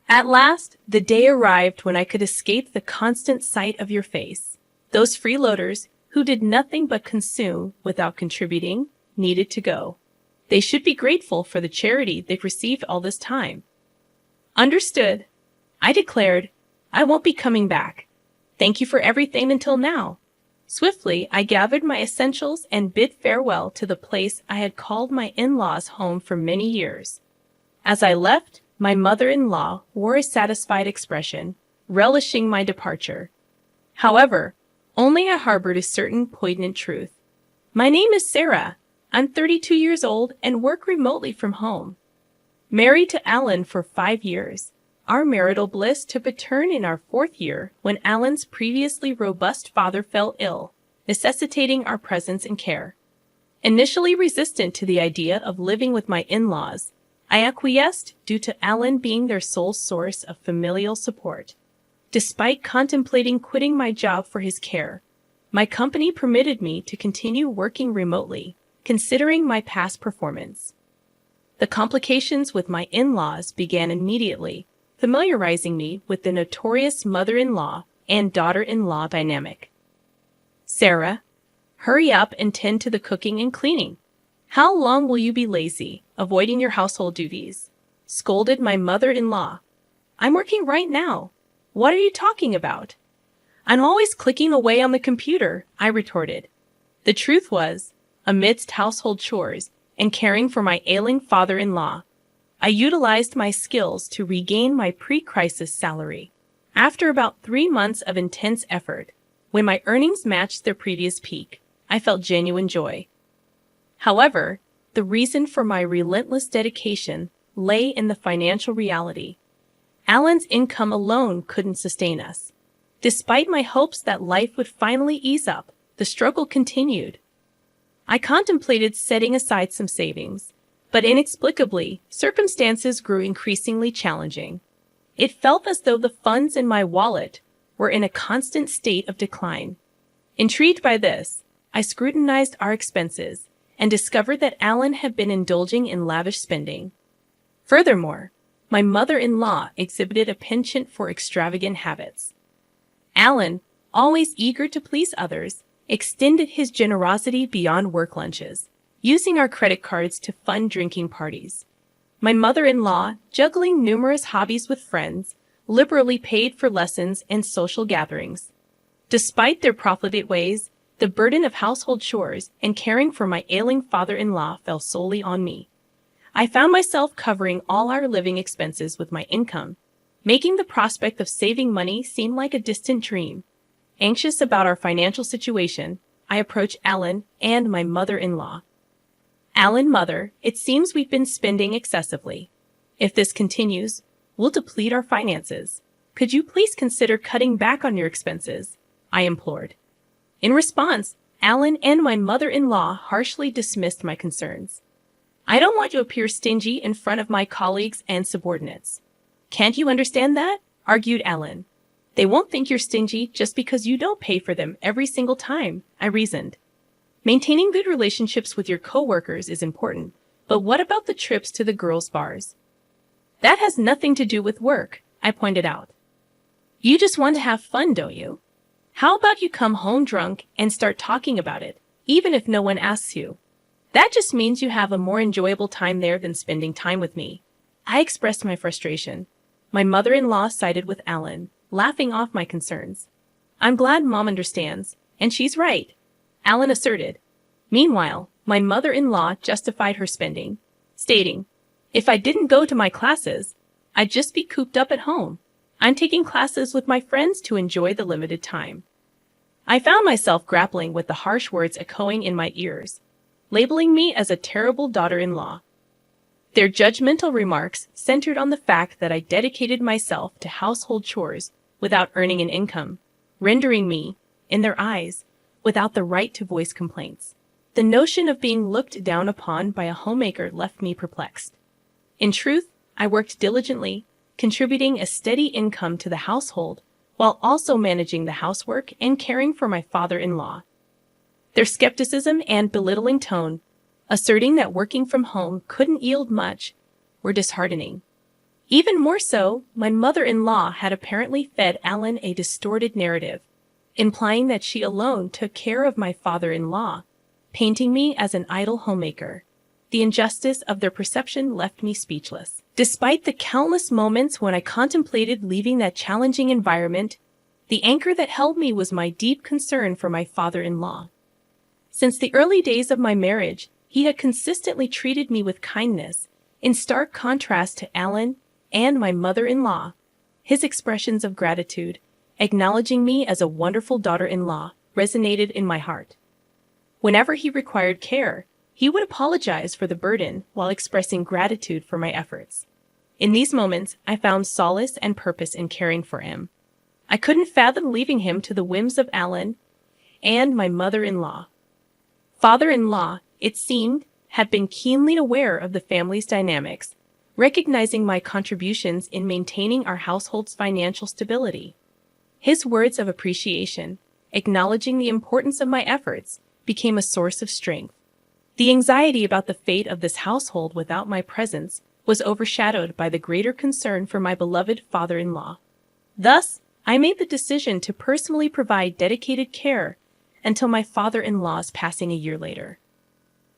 At last, the day arrived when I could escape the constant sight of your face. Those freeloaders, who did nothing but consume without contributing, needed to go. They should be grateful for the charity they've received all this time. Understood. I declared, I won't be coming back. Thank you for everything until now. Swiftly, I gathered my essentials and bid farewell to the place I had called my in-laws' home for many years. As I left, my mother-in-law wore a satisfied expression, relishing my departure. However, only I harbored a certain poignant truth. My name is Sarah. I'm 32 years old and work remotely from home. Married to Alan for 5 years. Our marital bliss took a turn in our 4th year when Alan's previously robust father fell ill, necessitating our presence and care. Initially resistant to the idea of living with my in-laws, I acquiesced due to Alan being their sole source of familial support. Despite contemplating quitting my job for his care, my company permitted me to continue working remotely, considering my past performance. The complications with my in-laws began immediately, familiarizing me with the notorious mother-in-law and daughter-in-law dynamic. Sarah, hurry up and tend to the cooking and cleaning. How long will you be lazy, avoiding your household duties? Scolded my mother-in-law. I'm working right now. What are you talking about? I'm always clicking away on the computer, I retorted. The truth was, amidst household chores and caring for my ailing father-in-law, I utilized my skills to regain my pre-crisis salary. After about 3 months of intense effort, when my earnings matched their previous peak, I felt genuine joy. However, the reason for my relentless dedication lay in the financial reality. Alan's income alone couldn't sustain us. Despite my hopes that life would finally ease up, the struggle continued. I contemplated setting aside some savings, but inexplicably, circumstances grew increasingly challenging. It felt as though the funds in my wallet were in a constant state of decline. Intrigued by this, I scrutinized our expenses and discovered that Alan had been indulging in lavish spending. Furthermore, my mother-in-law exhibited a penchant for extravagant habits. Alan, always eager to please others, extended his generosity beyond work lunches, using our credit cards to fund drinking parties. My mother-in-law, juggling numerous hobbies with friends, liberally paid for lessons and social gatherings. Despite their profligate ways, the burden of household chores and caring for my ailing father-in-law fell solely on me. I found myself covering all our living expenses with my income, making the prospect of saving money seem like a distant dream. Anxious about our financial situation, I approached Alan and my mother-in-law. Alan, mother, it seems we've been spending excessively. If this continues, we'll deplete our finances. Could you please consider cutting back on your expenses? I implored. In response, Alan and my mother-in-law harshly dismissed my concerns. I don't want to appear stingy in front of my colleagues and subordinates. Can't you understand that? Argued Alan. They won't think you're stingy just because you don't pay for them every single time, I reasoned. Maintaining good relationships with your coworkers is important, but what about the trips to the girls' bars? That has nothing to do with work, I pointed out. You just want to have fun, don't you? How about you come home drunk and start talking about it, even if no one asks you? That just means you have a more enjoyable time there than spending time with me. I expressed my frustration. My mother-in-law sided with Alan, laughing off my concerns. I'm glad Mom understands, and she's right, Alan asserted. Meanwhile, my mother-in-law justified her spending, stating, if I didn't go to my classes, I'd just be cooped up at home. I'm taking classes with my friends to enjoy the limited time. I found myself grappling with the harsh words echoing in my ears, labeling me as a terrible daughter-in-law. Their judgmental remarks centered on the fact that I dedicated myself to household chores without earning an income, rendering me, in their eyes, without the right to voice complaints. The notion of being looked down upon by a homemaker left me perplexed. In truth, I worked diligently, contributing a steady income to the household, while also managing the housework and caring for my father-in-law. Their skepticism and belittling tone, asserting that working from home couldn't yield much, were disheartening. Even more so, my mother-in-law had apparently fed Alan a distorted narrative, implying that she alone took care of my father-in-law, painting me as an idle homemaker. The injustice of their perception left me speechless. Despite the countless moments when I contemplated leaving that challenging environment, the anchor that held me was my deep concern for my father-in-law. Since the early days of my marriage, he had consistently treated me with kindness, in stark contrast to Alan and my mother-in-law. His expressions of gratitude, acknowledging me as a wonderful daughter-in-law, resonated in my heart. Whenever he required care, he would apologize for the burden while expressing gratitude for my efforts. In these moments, I found solace and purpose in caring for him. I couldn't fathom leaving him to the whims of Alan and my mother-in-law. Father-in-law, it seemed, had been keenly aware of the family's dynamics, recognizing my contributions in maintaining our household's financial stability. His words of appreciation, acknowledging the importance of my efforts, became a source of strength. The anxiety about the fate of this household without my presence was overshadowed by the greater concern for my beloved father-in-law. Thus, I made the decision to personally provide dedicated care until my father-in-law's passing a year later.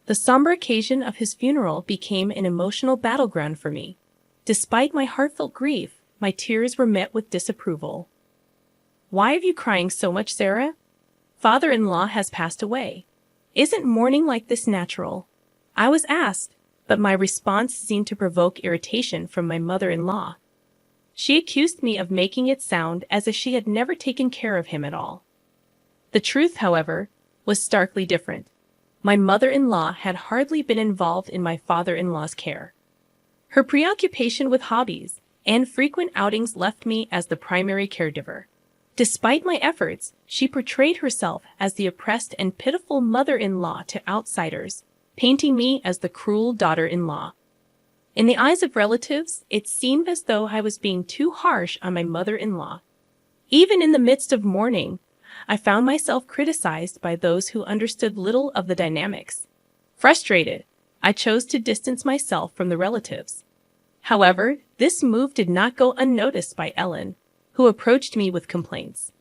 The somber occasion of his funeral became an emotional battleground for me. Despite my heartfelt grief, my tears were met with disapproval. "Why are you crying so much, Sarah? Father-in-law has passed away. Isn't mourning like this natural?" I was asked, but my response seemed to provoke irritation from my mother-in-law. She accused me of making it sound as if she had never taken care of him at all. The truth, however, was starkly different. My mother-in-law had hardly been involved in my father-in-law's care. Her preoccupation with hobbies and frequent outings left me as the primary caregiver. Despite my efforts, she portrayed herself as the oppressed and pitiful mother-in-law to outsiders, painting me as the cruel daughter-in-law. In the eyes of relatives, it seemed as though I was being too harsh on my mother-in-law. Even in the midst of mourning, I found myself criticized by those who understood little of the dynamics. Frustrated, I chose to distance myself from the relatives. However, this move did not go unnoticed by Ellen, who approached me with complaints.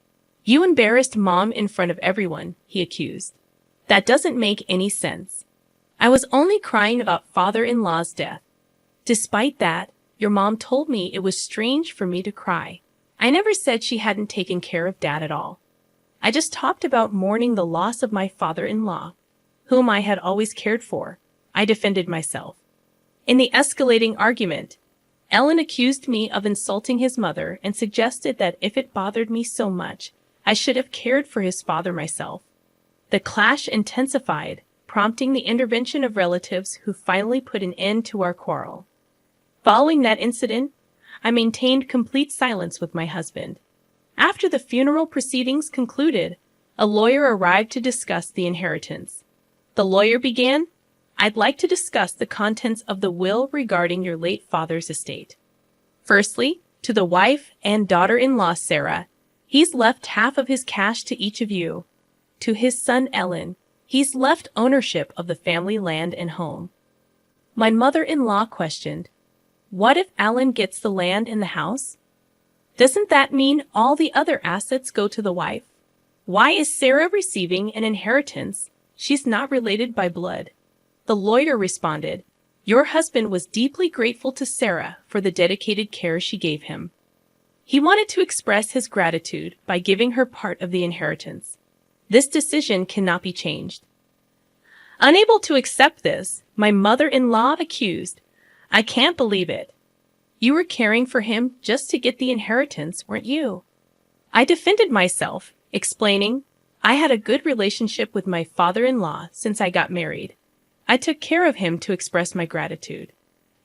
"You embarrassed Mom in front of everyone," he accused. "That doesn't make any sense. I was only crying about father-in-law's death. Despite that, your mom told me it was strange for me to cry. I never said she hadn't taken care of Dad at all. I just talked about mourning the loss of my father-in-law, whom I had always cared for," I defended myself. In the escalating argument, Ellen accused me of insulting his mother and suggested that if it bothered me so much, I should have cared for his father myself. The clash intensified, prompting the intervention of relatives who finally put an end to our quarrel. Following that incident, I maintained complete silence with my husband. After the funeral proceedings concluded, a lawyer arrived to discuss the inheritance. The lawyer began, "I'd like to discuss the contents of the will regarding your late father's estate. Firstly, to the wife and daughter-in-law Sarah, he's left half of his cash to each of you. To his son Ellen, he's left ownership of the family land and home." My mother-in-law questioned, "What if Alan gets the land and the house? Doesn't that mean all the other assets go to the wife? Why is Sarah receiving an inheritance? She's not related by blood." The lawyer responded, "Your husband was deeply grateful to Sarah for the dedicated care she gave him. He wanted to express his gratitude by giving her part of the inheritance. This decision cannot be changed." Unable to accept this, my mother-in-law accused, "I can't believe it. You were caring for him just to get the inheritance, weren't you?" I defended myself, explaining, "I had a good relationship with my father-in-law since I got married. I took care of him to express my gratitude."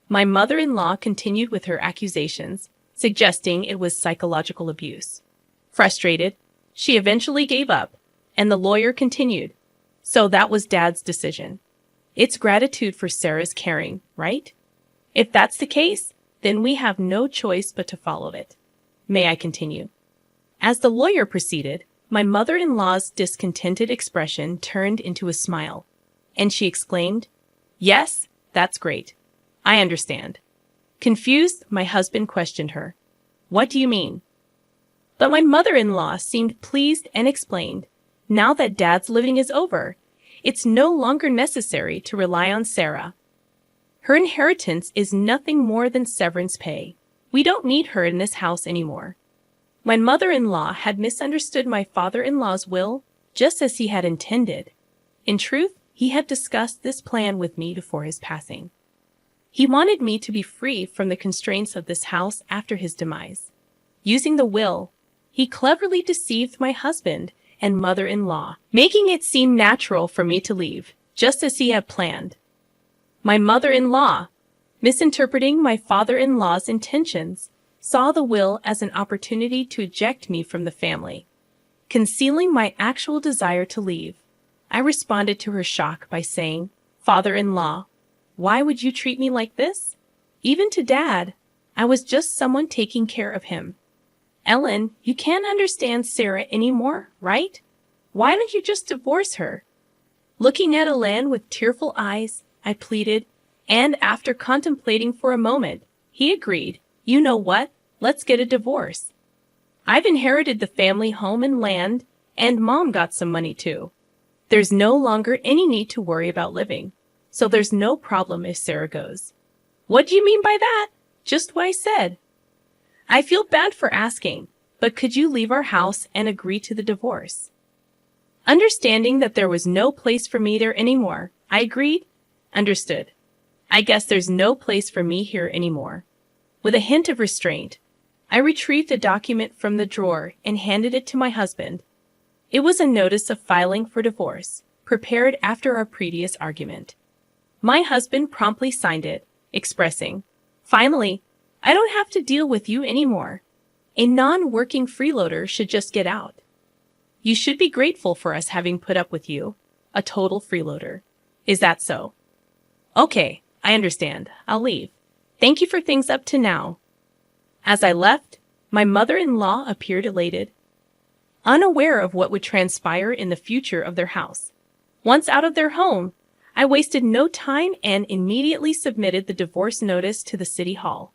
My mother-in-law continued with her accusations, suggesting it was psychological abuse. Frustrated, she eventually gave up, and the lawyer continued, "So that was Dad's decision. It's gratitude for Sarah's caring, right? If that's the case, then we have no choice but to follow it. May I continue?" As the lawyer proceeded, my mother-in-law's discontented expression turned into a smile, and she exclaimed, "Yes, that's great. I understand. Confused, my husband questioned her. What do you mean? But my mother-in-law seemed pleased and explained, now that Dad's living is over, it's no longer necessary to rely on Sarah. Her inheritance is nothing more than severance pay. We don't need her in this house anymore. My mother-in-law had misunderstood my father-in-law's will just as he had intended. In truth, he had discussed this plan with me before his passing. He wanted me to be free from the constraints of this house after his demise. Using the will, he cleverly deceived my husband and mother-in-law, making it seem natural for me to leave, just as he had planned. My mother-in-law, misinterpreting my father-in-law's intentions, saw the will as an opportunity to eject me from the family. Concealing my actual desire to leave, I responded to her shock by saying, "Father-in-law, why would you treat me like this? Even to Dad, I was just someone taking care of him. Ellen, you can't understand Sarah anymore, right? Why don't you just divorce her?" Looking at Ellen with tearful eyes, I pleaded, and after contemplating for a moment, he agreed. You know what? Let's get a divorce. I've inherited the family home and land, and Mom got some money too. There's no longer any need to worry about living, so there's no problem if Sarah goes. What do you mean by that? Just what I said. I feel bad for asking, but could you leave our house and agree to the divorce? Understanding that there was no place for me there anymore, I agreed. Understood. I guess there's no place for me here anymore. With a hint of restraint, I retrieved a document from the drawer and handed it to my husband. It was a notice of filing for divorce, prepared after our previous argument. My husband promptly signed it, expressing, "Finally, I don't have to deal with you anymore. A non-working freeloader should just get out. You should be grateful for us having put up with you, a total freeloader. Is that so?" "Okay, I understand. I'll leave. Thank you for things up to now." As I left, my mother-in-law appeared elated, unaware of what would transpire in the future of their house. Once out of their home, I wasted no time and immediately submitted the divorce notice to the city hall.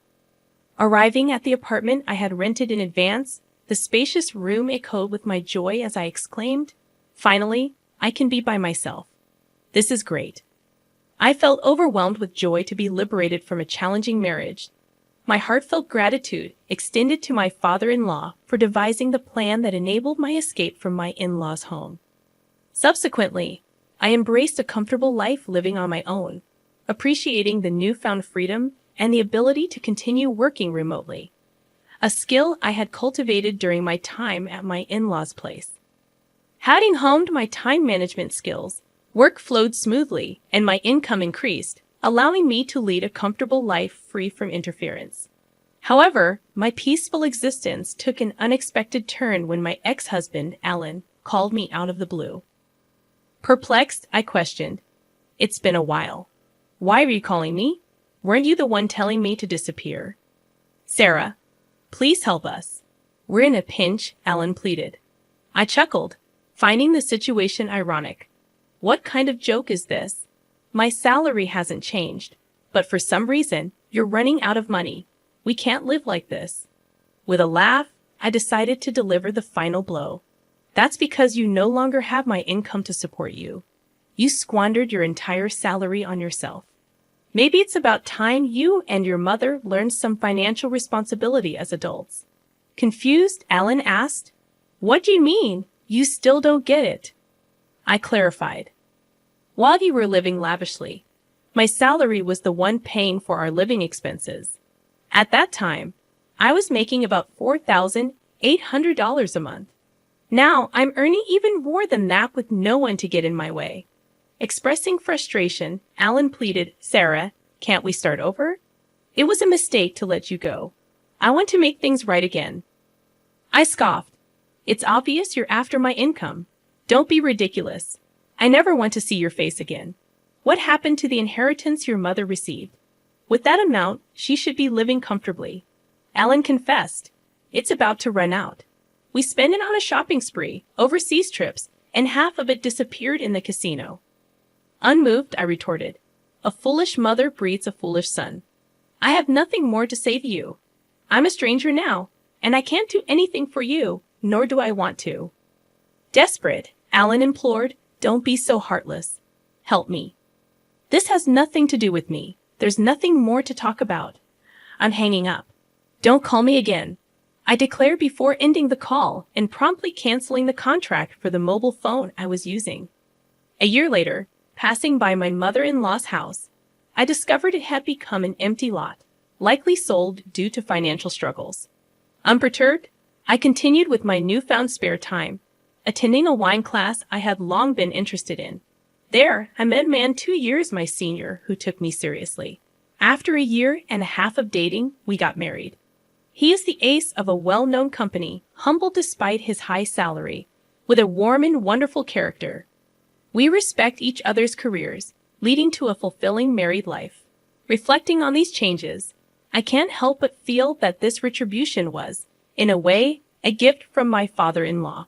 Arriving at the apartment I had rented in advance, the spacious room echoed with my joy as I exclaimed, "Finally, I can be by myself. This is great." I felt overwhelmed with joy to be liberated from a challenging marriage. My heartfelt gratitude extended to my father-in-law for devising the plan that enabled my escape from my in-laws' home. Subsequently, I embraced a comfortable life living on my own, appreciating the newfound freedom and the ability to continue working remotely, a skill I had cultivated during my time at my in-laws' place. Having honed my time management skills, work flowed smoothly and my income increased, allowing me to lead a comfortable life free from interference. However, my peaceful existence took an unexpected turn when my ex-husband, Alan, called me out of the blue. Perplexed, I questioned, "It's been a while. Why are you calling me? Weren't you the one telling me to disappear?" "Sarah, please help us. We're in a pinch," Alan pleaded. I chuckled, finding the situation ironic. What kind of joke is this? My salary hasn't changed, but for some reason, you're running out of money. We can't live like this. With a laugh, I decided to deliver the final blow. That's because you no longer have my income to support you. You squandered your entire salary on yourself. Maybe it's about time you and your mother learned some financial responsibility as adults. Confused, Alan asked, "What do you mean? You still don't get it?" I clarified. While you were living lavishly, my salary was the one paying for our living expenses. At that time, I was making about $4,800 a month. Now I'm earning even more than that with no one to get in my way. Expressing frustration, Alan pleaded, "Sarah, can't we start over? It was a mistake to let you go. I want to make things right again." I scoffed. "It's obvious you're after my income. Don't be ridiculous. I never want to see your face again. What happened to the inheritance your mother received? With that amount, she should be living comfortably." Alan confessed, "It's about to run out. We spent it on a shopping spree, overseas trips, and half of it disappeared in the casino." Unmoved, I retorted, "A foolish mother breeds a foolish son. I have nothing more to say to you. I'm a stranger now, and I can't do anything for you, nor do I want to. Desperate, Alan implored, don't be so heartless. Help me. This has nothing to do with me. There's nothing more to talk about. I'm hanging up. Don't call me again. I declared before ending the call and promptly canceling the contract for the mobile phone I was using. A year later, passing by my mother-in-law's house, I discovered it had become an empty lot, likely sold due to financial struggles. Unperturbed, I continued with my newfound spare time, attending a wine class I had long been interested in. There, I met a man 2 years my senior who took me seriously. After a year and a half of dating, we got married. He is the ace of a well-known company, humble despite his high salary, with a warm and wonderful character. We respect each other's careers, leading to a fulfilling married life. Reflecting on these changes, I can't help but feel that this retribution was, in a way, a gift from my father-in-law.